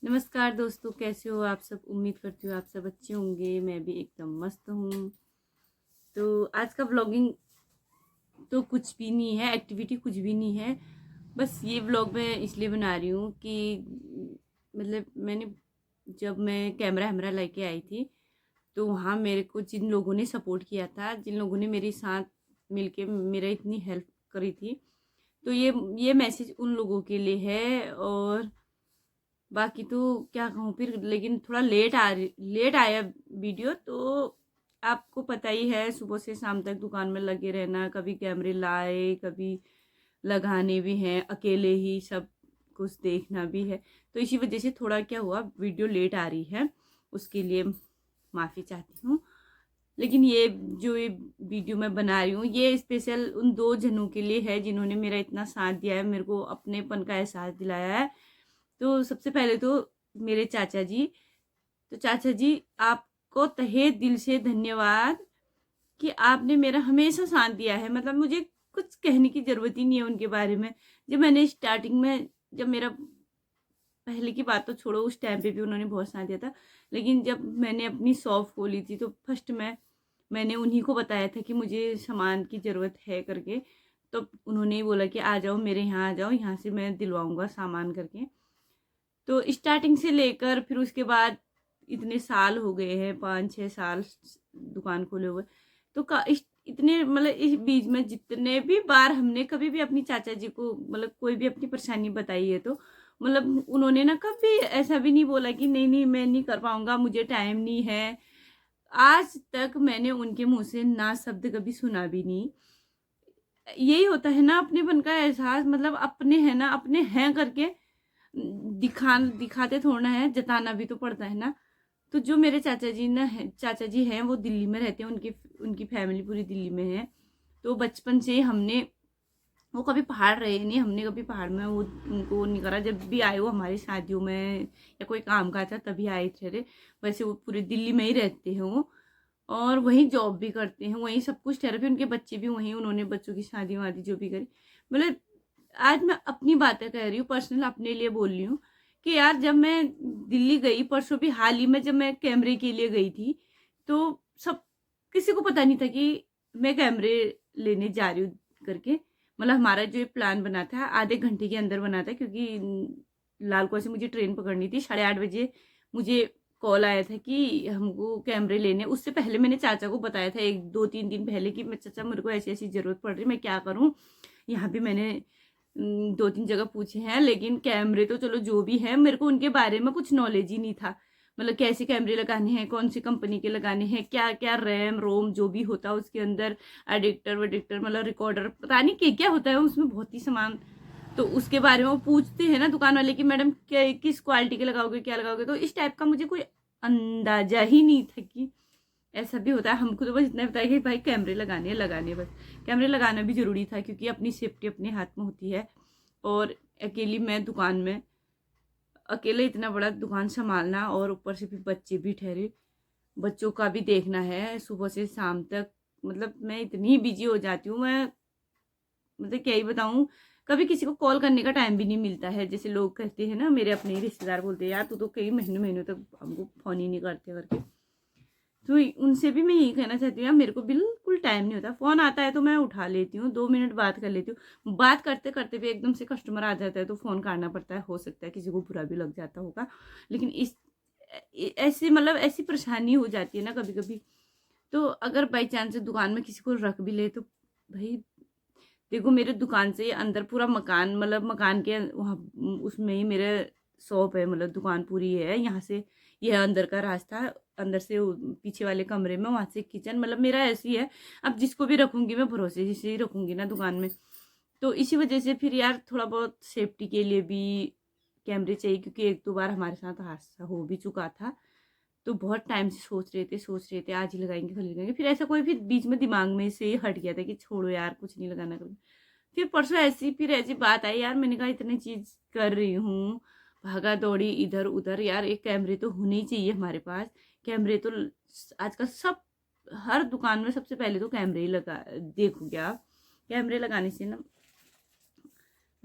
नमस्कार दोस्तों, कैसे हो आप सब। उम्मीद करती हूँ आप सब अच्छे होंगे। मैं भी एकदम मस्त हूँ। तो आज का व्लॉगिंग तो कुछ भी नहीं है, एक्टिविटी कुछ भी नहीं है। बस ये व्लॉग मैं इसलिए बना रही हूँ कि मतलब मैंने जब मैं कैमरा वैमरा लेके आई थी तो वहाँ मेरे को जिन लोगों ने सपोर्ट किया था, जिन लोगों ने मेरे साथ मिलके मेरा इतनी हेल्प करी थी, तो ये मैसेज उन लोगों के लिए है। और बाकी तो क्या कहूँ फिर, लेकिन थोड़ा लेट आया वीडियो। तो आपको पता ही है, सुबह से शाम तक दुकान में लगे रहना, कभी कैमरे लाए, कभी लगाने भी हैं, अकेले ही सब कुछ देखना भी है। तो इसी वजह से थोड़ा क्या हुआ, वीडियो लेट आ रही है, उसके लिए माफ़ी चाहती हूँ। लेकिन ये वीडियो मैं बना रही हूँ, ये स्पेशल उन दो जनों के लिए है जिन्होंने मेरा इतना साथ दिया है, मेरे को अपनेपन का एहसास दिलाया है। तो सबसे पहले तो मेरे चाचा जी। तो चाचा जी, आपको तहे दिल से धन्यवाद कि आपने मेरा हमेशा साथ दिया है। मतलब मुझे कुछ कहने की ज़रूरत ही नहीं है उनके बारे में। जब मैंने स्टार्टिंग में, जब मेरा पहले की बात तो छोड़ो, उस टाइम पे भी उन्होंने बहुत साथ दिया था। लेकिन जब मैंने अपनी शॉप खोली थी तो फर्स्ट मैंने उन्हीं को बताया था कि मुझे सामान की ज़रूरत है करके। तो उन्होंने ही बोला कि आ जाओ मेरे यहाँ, आ जाओ, यहाँ से मैं दिलवाऊँगा सामान करके। तो स्टार्टिंग से लेकर फिर उसके बाद इतने साल हो गए हैं, 5-6 साल दुकान खोले हुए। तो इतने मतलब इस बीच में जितने भी बार हमने कभी भी अपनी चाचा जी को मतलब कोई भी अपनी परेशानी बताई है, तो मतलब उन्होंने ना कभी ऐसा भी नहीं बोला कि नहीं नहीं मैं नहीं कर पाऊंगा, मुझे टाइम नहीं है। आज तक मैंने उनके मुंह से ना शब्द कभी सुना भी नहीं। यही होता है ना अपनेपन का एहसास, मतलब अपने हैं ना, अपने हैं करके दिखाते थोड़ा है, जताना भी तो पड़ता है ना। तो जो मेरे चाचा जी हैं, वो दिल्ली में रहते हैं, उनकी उनकी फैमिली पूरी दिल्ली में है। तो बचपन से हमने, वो कभी पहाड़ रहे नहीं, हमने कभी पहाड़ में वो उनको नहीं करा। जब भी आए वो हमारी शादियों में या कोई काम काज था तभी आए थे। वैसे वो पूरी दिल्ली में ही रहते हैं वो, और वहीं जॉब भी करते हैं, वहीं सब कुछ ठहरा। फिर उनके बच्चे भी वहीं, उन्होंने बच्चों की शादी वादी जो भी करी। मतलब आज मैं अपनी बातें कह रही हूँ, पर्सनल अपने लिए बोल रही हूँ कि यार जब मैं दिल्ली गई परसों, भी हाल ही में जब मैं कैमरे के लिए गई थी, तो सब किसी को पता नहीं था कि मैं कैमरे लेने जा रही हूँ करके। मतलब हमारा जो ये प्लान बना था आधे घंटे के अंदर बना था, क्योंकि लालकुआ से मुझे ट्रेन पकड़नी थी 8:30 बजे। मुझे कॉल आया था कि हमको कैमरे लेने। उससे पहले मैंने चाचा को बताया था 1-2-3 दिन पहले कि मैं चाचा मेरे को ऐसी ऐसी ज़रूरत पड़ रही है, मैं क्या करूँ। यहाँ भी मैंने 2-3 जगह पूछे हैं, लेकिन कैमरे तो चलो जो भी है, मेरे को उनके बारे में कुछ नॉलेज ही नहीं था। मतलब कैसे कैमरे लगाने हैं, कौन सी कंपनी के लगाने हैं, क्या क्या रैम रोम जो भी होता है उसके अंदर, एडिक्टर वेडिक्टर मतलब रिकॉर्डर, पता नहीं क्या क्या होता है उसमें, बहुत ही सामान। तो उसके बारे में वो पूछते हैं ना दुकान वाले कि मैडम क्या किस क्वालिटी के लगाओगे, क्या लगाओगे। तो इस टाइप का मुझे कोई अंदाजा ही नहीं था कि ऐसा भी होता है। हमको तो बस इतना बताया कि भाई कैमरे लगाने हैं बस। कैमरे लगाना भी ज़रूरी था क्योंकि अपनी सेफ्टी अपने हाथ में होती है। और अकेली मैं दुकान में, अकेले इतना बड़ा दुकान संभालना, और ऊपर से फिर बच्चे भी ठहरे, बच्चों का भी देखना है सुबह से शाम तक। मतलब मैं इतनी बिजी हो जाती हूँ, मैं मतलब क्या ही बताऊँ। कभी किसी को कॉल करने का टाइम भी नहीं मिलता है। जैसे लोग कहते हैं ना, मेरे अपने ही रिश्तेदार बोलते हैं यार तू तो कई महीनों महीनों तक हमको फ़ोन ही नहीं करते करके। तो उनसे भी मैं यही कहना चाहती हूँ यार, मेरे को बिल्कुल टाइम नहीं होता। फ़ोन आता है तो मैं उठा लेती हूँ, 2 मिनट बात कर लेती हूँ। बात करते करते भी एकदम से कस्टमर आ जाता है तो फ़ोन काटना पड़ता है। हो सकता है किसी को बुरा भी लग जाता होगा, लेकिन ऐसी मतलब ऐसी परेशानी हो जाती है ना कभी कभी। तो अगर बाई चांस दुकान में किसी को रख भी ले तो भाई देखो, मेरे दुकान से अंदर पूरा मकान, मतलब मकान के वहाँ उसमें ही मेरे शॉप है, मतलब दुकान पूरी है। यहाँ से यह अंदर का रास्ता, अंदर से पीछे वाले कमरे में, वहाँ से किचन, मतलब मेरा ऐसी है। अब जिसको भी रखूँगी मैं भरोसे से ही रखूँगी ना दुकान में। तो इसी वजह से फिर यार थोड़ा बहुत सेफ्टी के लिए भी कैमरे चाहिए, क्योंकि 1-2 बार हमारे साथ हादसा हो भी चुका था। तो बहुत टाइम से सोच रहे थे आज ही लगाएंगे कल लगाएंगे, फिर ऐसा कोई फिर बीच में दिमाग में से हट गया था कि छोड़ो यार कुछ नहीं लगाना कभी। फिर परसों ऐसी बात आई यार, मैंने कहा इतनी चीज़ कर रही हूँ, भागा दौड़ी इधर उधर, यार एक कैमरे तो होने ही चाहिए हमारे पास। कैमरे तो आजकल सब, हर दुकान में सबसे पहले तो कैमरे ही लगा, देखो क्या कैमरे लगाने से ना,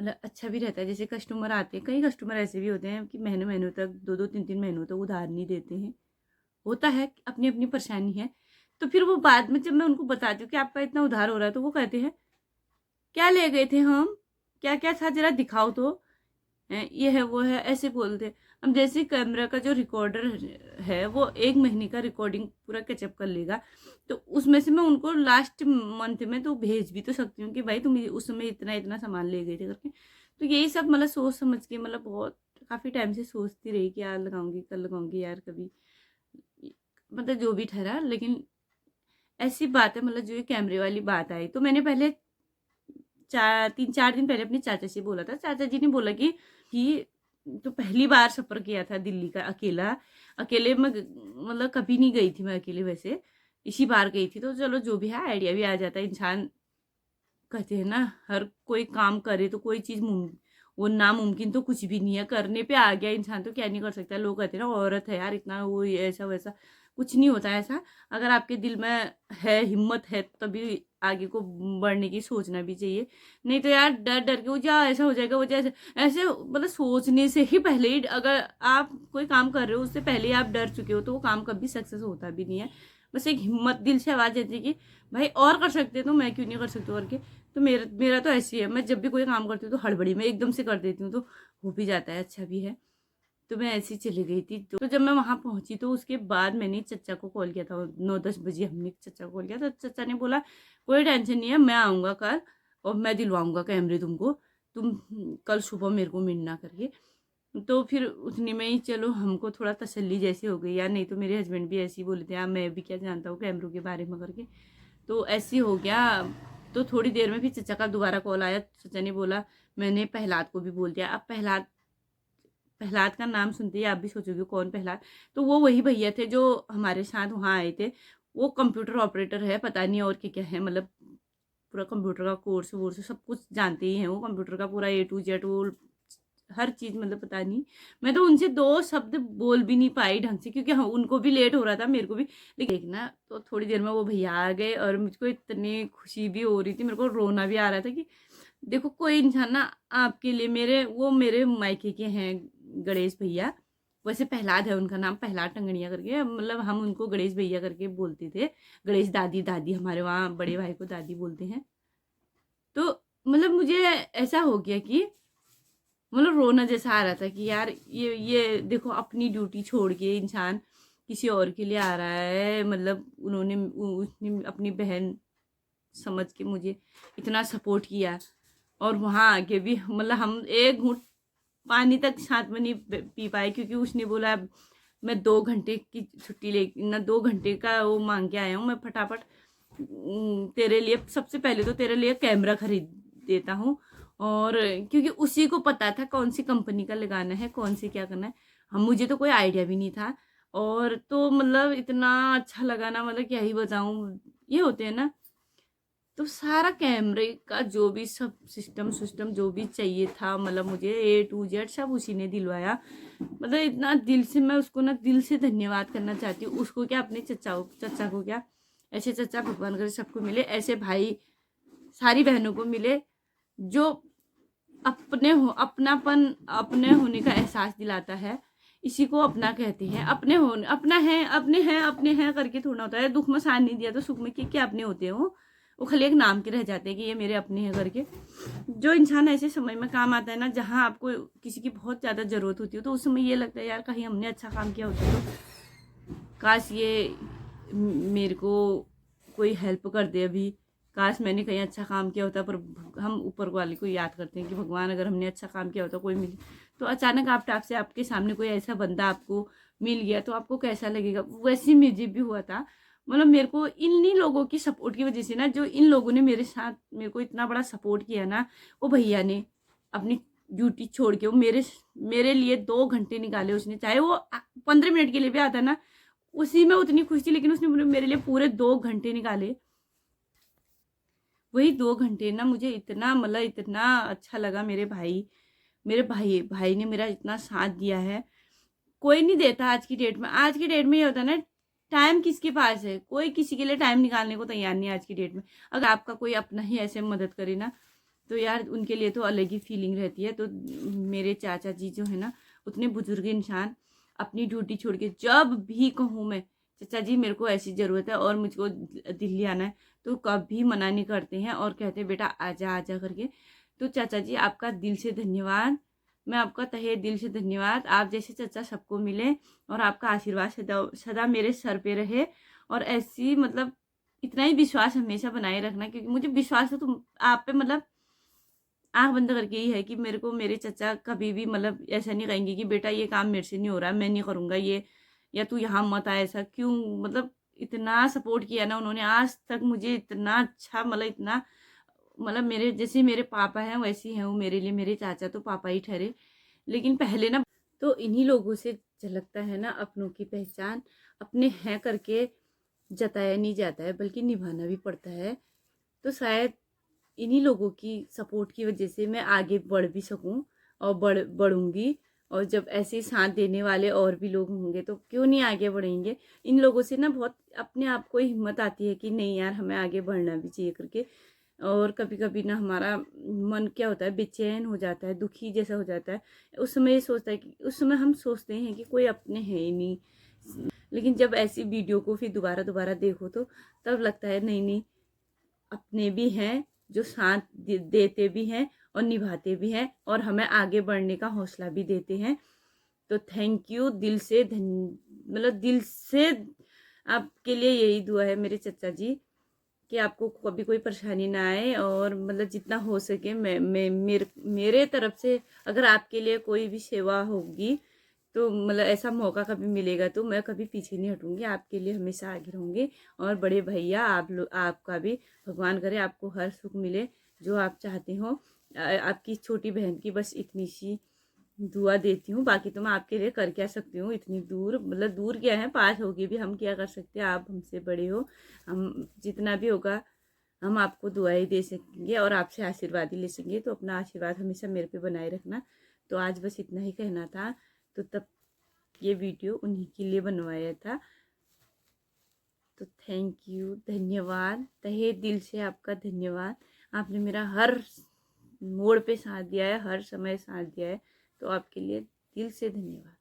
मतलब अच्छा भी रहता है। जैसे कस्टमर आते हैं, कई कस्टमर ऐसे भी होते हैं कि महीनों महीनों तक 2-2 3-3 महीनों तक उधार नहीं देते हैं। होता है, अपनी अपनी परेशानी है। तो फिर वो बाद में जब मैं उनको बताती हूँ कि आपका इतना उधार हो रहा है, तो वो कहते हैं क्या ले गए थे हम, क्या क्या था जरा दिखाओ तो। ये है वो है ऐसे बोलते। अब जैसे कैमरा का जो रिकॉर्डर है वो 1 महीने का रिकॉर्डिंग पूरा कैचअप कर लेगा, तो उसमें से मैं उनको लास्ट मंथ में तो भेज भी तो सकती हूँ कि भाई तुम उस समय इतना इतना सामान ले गए थे करके। तो यही सब मतलब सोच समझ के मतलब बहुत काफ़ी टाइम से सोचती रही कि यार लगाऊंगी, कल लगाऊंगी यार कभी, मतलब जो भी ठहरा। लेकिन ऐसी बात है, मतलब जो ये कैमरे वाली बात आई तो मैंने पहले 3-4 दिन पहले अपने चाचा से बोला था। चाचा जी ने बोला कि तो पहली बार सफ़र किया था दिल्ली का अकेला। अकेले मैं मतलब कभी नहीं गई थी मैं अकेले वैसे, इसी बार गई थी। तो चलो जो भी है आइडिया भी आ जाता है। इंसान कहते हैं ना हर कोई काम करे तो कोई चीज़ वो नामुमकिन तो कुछ भी नहीं है, करने पे आ गया इंसान तो क्या नहीं कर सकता। लोग कहते हैं ना औरत है यार इतना वो ये ऐसा वैसा, कुछ नहीं होता ऐसा। अगर आपके दिल में है, हिम्मत है, तभी आगे को बढ़ने की सोचना भी चाहिए। नहीं तो यार डर डर के वो जा ऐसा हो जाएगा, वो जैसे ऐसे मतलब सोचने से ही पहले ही अगर आप कोई काम कर रहे हो उससे पहले ही आप डर चुके हो तो वो काम कभी सक्सेस होता भी नहीं है। बस एक हिम्मत दिल से आवाज़ आती है कि भाई और कर सकते तो मैं क्यों नहीं कर सकती और के। तो मेरा मेरा तो ऐसी है, मैं जब भी कोई काम करती हूँ तो हड़बड़ी में एकदम से कर देती हूँ, तो हो भी जाता है, अच्छा भी है। तो मैं ऐसी चली गई थी। तो जब मैं वहाँ पहुँची तो उसके बाद मैंने चचा को कॉल किया था, 9-10 बजे हमने चचा को कॉल किया। तो चचा ने बोला कोई टेंशन नहीं है, मैं आऊँगा कल और मैं दिलवाऊँगा कैमरे तुमको, तुम कल सुबह मेरे को मिलना करके। तो फिर उतने में ही चलो हमको थोड़ा तसल्ली जैसी हो गई यार, नहीं तो मेरे हस्बैंड भी ऐसे ही बोले थे यार मैं भी क्या जानता हूँ कैमरों के बारे में करके। तो ऐसे ही हो गया। तो थोड़ी देर में फिर चचा का दोबारा कॉल आया। चचा ने बोला मैंने प्रहलाद को भी बोल दिया। अब प्रहलाद प्रहलाद का नाम सुनते ही आप भी सोचोगे कौन प्रहलाद। तो वो वही भैया थे जो हमारे साथ वहाँ आए थे। वो कंप्यूटर ऑपरेटर है, पता नहीं और क्या क्या है, मतलब पूरा कंप्यूटर का कोर्स वोर्स सब कुछ जानते ही हैं वो, कंप्यूटर का पूरा A to Z वो हर चीज़, मतलब पता नहीं। मैं तो उनसे 2 शब्द बोल भी नहीं पाई ढंग से क्योंकि हाँ, उनको भी लेट हो रहा था, मेरे को भी। लेकिन देखना तो थोड़ी देर में वो भैया आ गए और मुझको इतनी खुशी भी हो रही थी, मेरे को रोना भी आ रहा था कि देखो कोई इंसान ना आपके लिए, मेरे मायके के हैं गणेश भैया। वैसे प्रहलाद है उनका नाम, प्रहलाद टंगड़िया करके, मतलब हम उनको गणेश भैया करके बोलते थे। गणेश दादी, दादी हमारे वहाँ बड़े भाई को दादी बोलते हैं। तो मतलब मुझे ऐसा हो गया कि मतलब रोना जैसा आ रहा था कि यार ये देखो अपनी ड्यूटी छोड़ के इंसान किसी और के लिए आ रहा है। मतलब उसने अपनी बहन समझ के मुझे इतना सपोर्ट किया और वहाँ आके भी मतलब हम एक घूंट पानी तक साथ में नहीं पी पाए क्योंकि उसने बोला मैं 2 घंटे की छुट्टी ले ना, 2 घंटे का वो मांग के आया हूँ मैं, फटाफट तेरे लिए सबसे पहले तो तेरे लिए कैमरा खरीद देता हूँ। और क्योंकि उसी को पता था कौन सी कंपनी का लगाना है, कौन सी क्या करना है। हम मुझे तो कोई आइडिया भी नहीं था। और तो मतलब इतना अच्छा लगा ना, मतलब क्या ही बताऊँ। ये होते हैं ना, तो सारा कैमरे का जो भी सब सिस्टम जो भी चाहिए था, मतलब मुझे A to Z सब उसी ने दिलवाया। मतलब इतना दिल से मैं उसको ना दिल से धन्यवाद करना चाहती हूँ। उसको क्या, अपने चचा को क्या, ऐसे चचा भगवान करे सबको मिले, ऐसे भाई सारी बहनों को मिले जो अपने होने का एहसास दिलाता है। इसी को अपना कहते हैं। अपने होने, अपना है, अपने हैं करके थोड़ा होता है। दुख में साथ नहीं दिया तो सुख में क्या अपने होते हो, वो खाली एक नाम के रह जाते हैं कि ये मेरे अपने हैं करके। जो इंसान ऐसे समय में काम आता है ना जहाँ आपको किसी की बहुत ज़्यादा ज़रूरत होती है, तो उस समय ये लगता है यार कहीं हमने अच्छा काम किया होता तो काश ये मेरे को कोई हेल्प कर दे अभी, काश मैंने कहीं अच्छा काम किया होता। पर हम ऊपर वाले को याद करते हैं कि भगवान अगर हमने अच्छा काम किया होता कोई मिले, तो अचानक आपसे आपके सामने कोई ऐसा बंदा आपको मिल गया तो आपको कैसा लगेगा। वैसे मुझे भी हुआ था। मतलब मेरे को इन्हीं लोगों की सपोर्ट की वजह से ना, जो इन लोगों ने मेरे को इतना बड़ा सपोर्ट किया ना, वो भैया ने अपनी ड्यूटी छोड़ के वो मेरे लिए 2 घंटे निकाले उसने। चाहे वो 15 मिनट के लिए भी आता ना, उसी में उतनी खुशी थी, लेकिन उसने मेरे लिए पूरे 2 घंटे निकाले। वही 2 घंटे ना मुझे इतना मतलब इतना अच्छा लगा। मेरे भाई ने मेरा इतना साथ दिया है, कोई नहीं देता आज की डेट में। आज की डेट में ये होता है ना, टाइम किसके पास है, कोई किसी के लिए टाइम निकालने को तैयार नहीं है आज की डेट में। अगर आपका कोई अपना ही ऐसे मदद करे ना, तो यार उनके लिए तो अलग ही फीलिंग रहती है। तो मेरे चाचा जी जो है ना, उतने बुजुर्ग इंसान अपनी ड्यूटी छोड़ के जब भी कहूँ मैं, चाचा जी मेरे को ऐसी ज़रूरत है और मुझको दिल्ली आना है, तो कभी मना नहीं करते हैं और कहते हैं बेटा आजा आजा करके। तो चाचा जी आपका दिल से धन्यवाद, मैं आपका तहे दिल से धन्यवाद। आप जैसे चाचा सबको मिले और आपका आशीर्वाद सदा सदा मेरे सर पे रहे। और ऐसी मतलब इतना ही विश्वास हमेशा बनाए रखना, क्योंकि मुझे विश्वास है तुम आप पे, मतलब आँख बंद करके ही है कि मेरे को मेरे चाचा कभी भी मतलब ऐसा नहीं कहेंगे कि बेटा ये काम मेरे से नहीं हो रहा, मैं नहीं करूँगा ये, या तू यहाँ मत आ, ऐसा क्यों। मतलब इतना सपोर्ट किया ना उन्होंने आज तक मुझे, इतना अच्छा मतलब इतना मतलब मेरे जैसे मेरे पापा हैं वैसे ही हैं वो मेरे लिए, मेरे चाचा तो पापा ही ठहरे। लेकिन पहले ना, तो इन्हीं लोगों से झलकता है ना अपनों की पहचान, अपने हैं करके जताया नहीं जाता है बल्कि निभाना भी पड़ता है। तो शायद इन्हीं लोगों की सपोर्ट की वजह से मैं आगे बढ़ भी सकूं और बढ़ूंगी। और जब ऐसे साथ देने वाले और भी लोग होंगे तो क्यों नहीं आगे बढ़ेंगे। इन लोगों से ना बहुत अपने आप को हिम्मत आती है कि नहीं यार हमें आगे बढ़ना भी चाहिए करके। और कभी कभी ना हमारा मन क्या होता है, बेचैन हो जाता है, दुखी जैसा हो जाता है। उस समय ये सोचता है कि उस समय हम सोचते हैं कि कोई अपने है ही नहीं। लेकिन जब ऐसी वीडियो को फिर दोबारा दोबारा देखो तो तब लगता है नहीं नहीं, अपने भी हैं जो साथ देते भी हैं और निभाते भी हैं और हमें आगे बढ़ने का हौसला भी देते हैं। तो थैंक यू दिल से मतलब दिल से आपके लिए यही दुआ है मेरे चाचा जी, कि आपको कभी कोई परेशानी ना आए। और मतलब जितना हो सके मेरे तरफ से अगर आपके लिए कोई भी सेवा होगी तो मतलब ऐसा मौका कभी मिलेगा तो मैं कभी पीछे नहीं हटूंगी, आपके लिए हमेशा आगे रहूंगी। और बड़े भैया आप लोग, आपका भी भगवान करे आपको हर सुख मिले जो आप चाहते हो। आपकी छोटी बहन की बस इतनी सी दुआ देती हूँ, बाकी तो मैं आपके लिए कर क्या सकती हूँ। इतनी दूर मतलब दूर क्या है, पास होगी भी हम क्या कर सकते हैं, आप हमसे बड़े हो। हम जितना भी होगा हम आपको दुआएं दे सकेंगे और आपसे आशीर्वाद ही ले सकेंगे। तो अपना आशीर्वाद हमेशा मेरे पे बनाए रखना। तो आज बस इतना ही कहना था। तो तब ये वीडियो उन्हीं के लिए बनवाया था। तो थैंक यू, धन्यवाद, तहे दिल से आपका धन्यवाद। आपने मेरा हर मोड़ पे साथ दिया है, हर समय साथ दिया है। तो आपके लिए दिल से धन्यवाद।